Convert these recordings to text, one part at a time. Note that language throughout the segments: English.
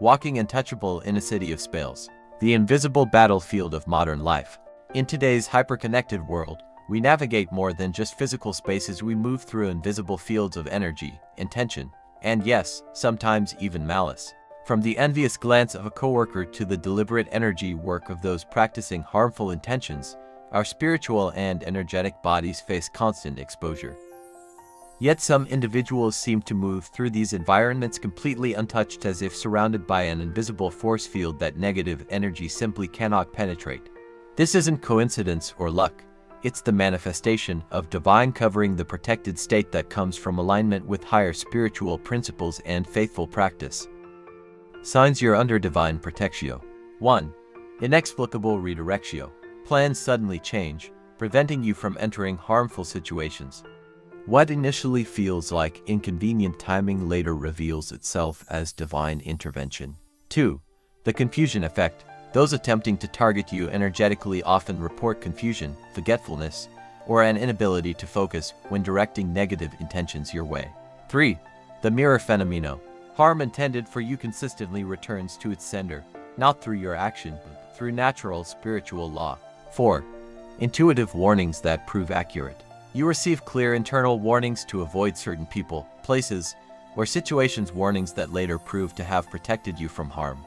walking untouchable in a city of spells. The invisible battlefield of modern life. In today's hyper-connected world, we navigate more than just physical spaces. We move through invisible fields of energy, intention, and yes, sometimes even malice. From the envious glance of a coworker to the deliberate energy work of those practicing harmful intentions, our spiritual and energetic bodies face constant exposure. Yet some individuals seem to move through these environments completely untouched, as if surrounded by an invisible force field that negative energy simply cannot penetrate. This isn't coincidence or luck. It's the manifestation of divine covering, the protected state that comes from alignment with higher spiritual principles and faithful practice. Signs you're under divine protectio. 1. Inexplicable redirectio. Plans suddenly change, preventing you from entering harmful situations. What initially feels like inconvenient timing later reveals itself as divine intervention. 2. The confusion effect. Those attempting to target you energetically often report confusion, forgetfulness, or an inability to focus when directing negative intentions your way. 3. The mirror fenomeno. Harm intended for you consistently returns to its sender, not through your action, but through natural spiritual law. 4. Intuitive warnings that prove accurate. You receive clear internal warnings to avoid certain people, places, or situations, warnings that later prove to have protected you from harm.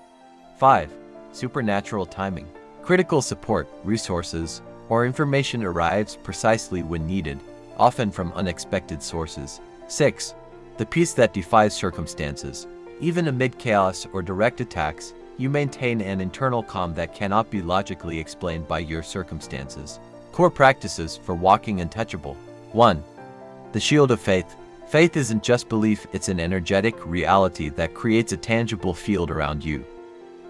5. Supernatural timing. Critical support, resources, or information arrives precisely when needed, often from unexpected sources. 6. The peace that defies circumstances. Even amid chaos or direct attacks, you maintain an internal calm that cannot be logically explained by your circumstances. Core practices for walking untouchable. 1. The shield of faith. Faith isn't just belief, it's an energetic reality that creates a tangible field around you.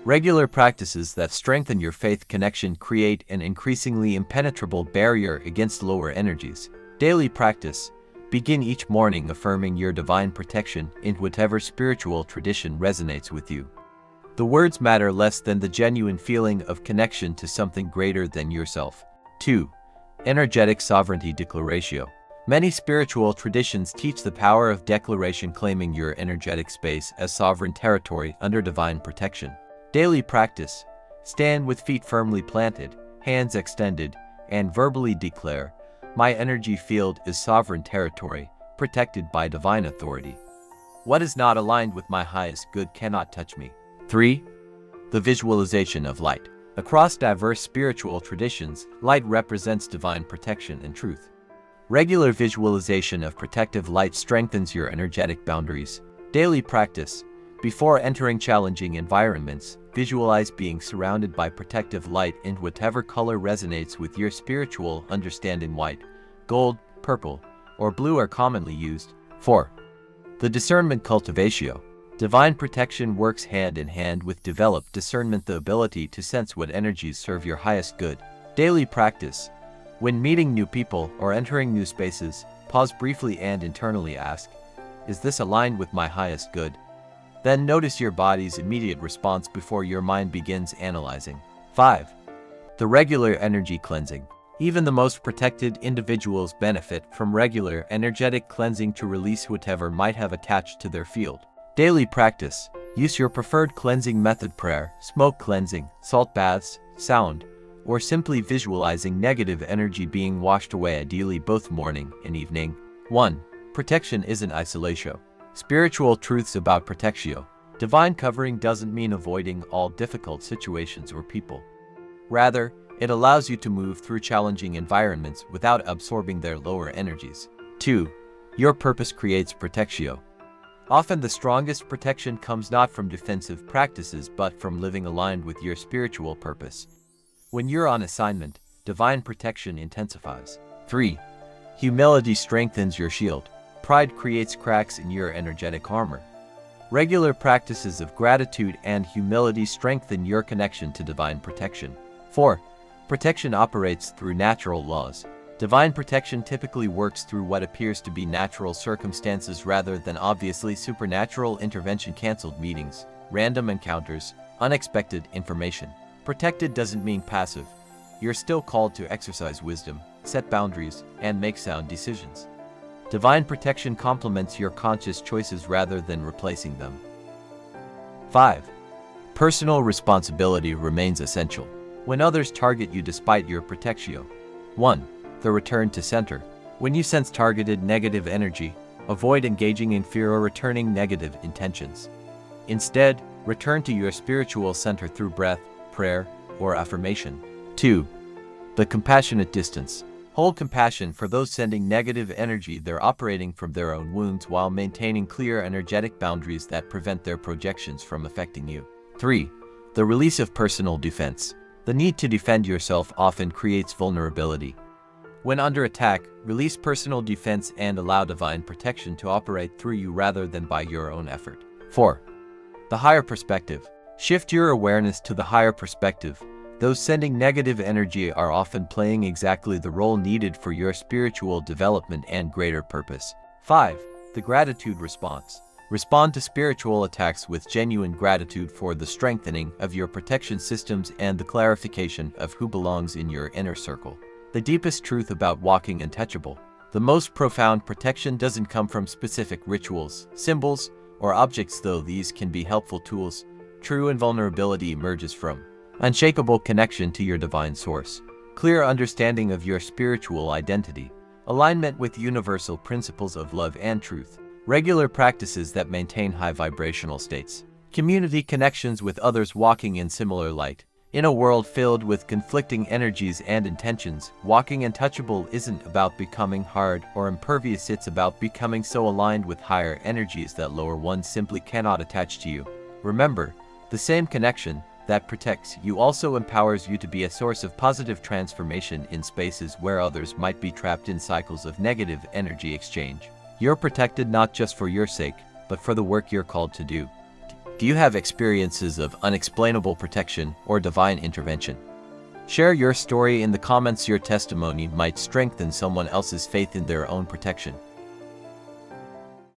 Regular practices that strengthen your faith connection create an increasingly impenetrable barrier against lower energies. Daily practice. Begin each morning affirming your divine protection in whatever spiritual tradition resonates with you. The words matter less than the genuine feeling of connection to something greater than yourself. 2. Energetic sovereignty declaratio. Many spiritual traditions teach the power of declaration, claiming your energetic space as sovereign territory under divine protection. Daily practice. Stand with feet firmly planted, hands extended, and verbally declare, "My energy field is sovereign territory, protected by divine authority. What is not aligned with my highest good cannot touch me." 3. The visualization of light. Across diverse spiritual traditions, light represents divine protection and truth. Regular visualization of protective light strengthens your energetic boundaries. Daily practice. Before entering challenging environments, visualize being surrounded by protective light in whatever color resonates with your spiritual understanding. White, gold, purple, or blue are commonly used. 4. The discernment cultivatio. Divine protection works hand in hand with developed discernment, the ability to sense what energies serve your highest good. Daily practice. When meeting new people or entering new spaces, pause briefly and internally ask, "Is this aligned with my highest good?" Then notice your body's immediate response before your mind begins analyzing. 5. The regular energy cleansing. Even the most protected individuals benefit from regular energetic cleansing to release whatever might have attached to their field. Daily practice. Use your preferred cleansing method: prayer, smoke cleansing, salt baths, sound, or simply visualizing negative energy being washed away, ideally both morning and evening. 1. Protection isn't isolation. Spiritual truths about protectio. Divine covering doesn't mean avoiding all difficult situations or people. Rather, it allows you to move through challenging environments without absorbing their lower energies. 2. Your purpose creates protectio. Often the strongest protection comes not from defensive practices but from living aligned with your spiritual purpose. When you're on assignment, divine protection intensifies. 3. Humility strengthens your shield. Pride creates cracks in your energetic armor. Regular practices of gratitude and humility strengthen your connection to divine protection. 4. Protection operates through natural laws. Divine protection typically works through what appears to be natural circumstances rather than obviously supernatural intervention. Canceled meetings, random encounters, unexpected information. Protected doesn't mean passive. You're still called to exercise wisdom, set boundaries, and make sound decisions. Divine protection complements your conscious choices rather than replacing them. 5. Personal responsibility remains essential. When others target you despite your protection. 1. The return to center. When you sense targeted negative energy, avoid engaging in fear or returning negative intentions. Instead, return to your spiritual center through breath, prayer, or affirmation. 2. The compassionate distance. Hold compassion for those sending negative energy. They're operating from their own wounds while maintaining clear energetic boundaries that prevent their projections from affecting you. 3. The release of personal defense. The need to defend yourself often creates vulnerability. When under attack, release personal defense and allow divine protection to operate through you rather than by your own effort. 4. The higher perspective. Shift your awareness to the higher perspective. Those sending negative energy are often playing exactly the role needed for your spiritual development and greater purpose. 5. The gratitude response. Respond to spiritual attacks with genuine gratitude for the strengthening of your protection systems and the clarification of who belongs in your inner circle. The deepest truth about walking untouchable. The most profound protection doesn't come from specific rituals, symbols, or objects, though these can be helpful tools. True invulnerability emerges from unshakable connection to your divine source, clear understanding of your spiritual identity, alignment with universal principles of love and truth, regular practices that maintain high vibrational states, community connections with others walking in similar light. In a world filled with conflicting energies and intentions, walking untouchable isn't about becoming hard or impervious, it's about becoming so aligned with higher energies that lower ones simply cannot attach to you. Remember, the same connection that protects you also empowers you to be a source of positive transformation in spaces where others might be trapped in cycles of negative energy exchange. You're protected not just for your sake, but for the work you're called to do. Do you have experiences of unexplainable protection or divine intervention? Share your story in the comments. Your testimony might strengthen someone else's faith in their own protection.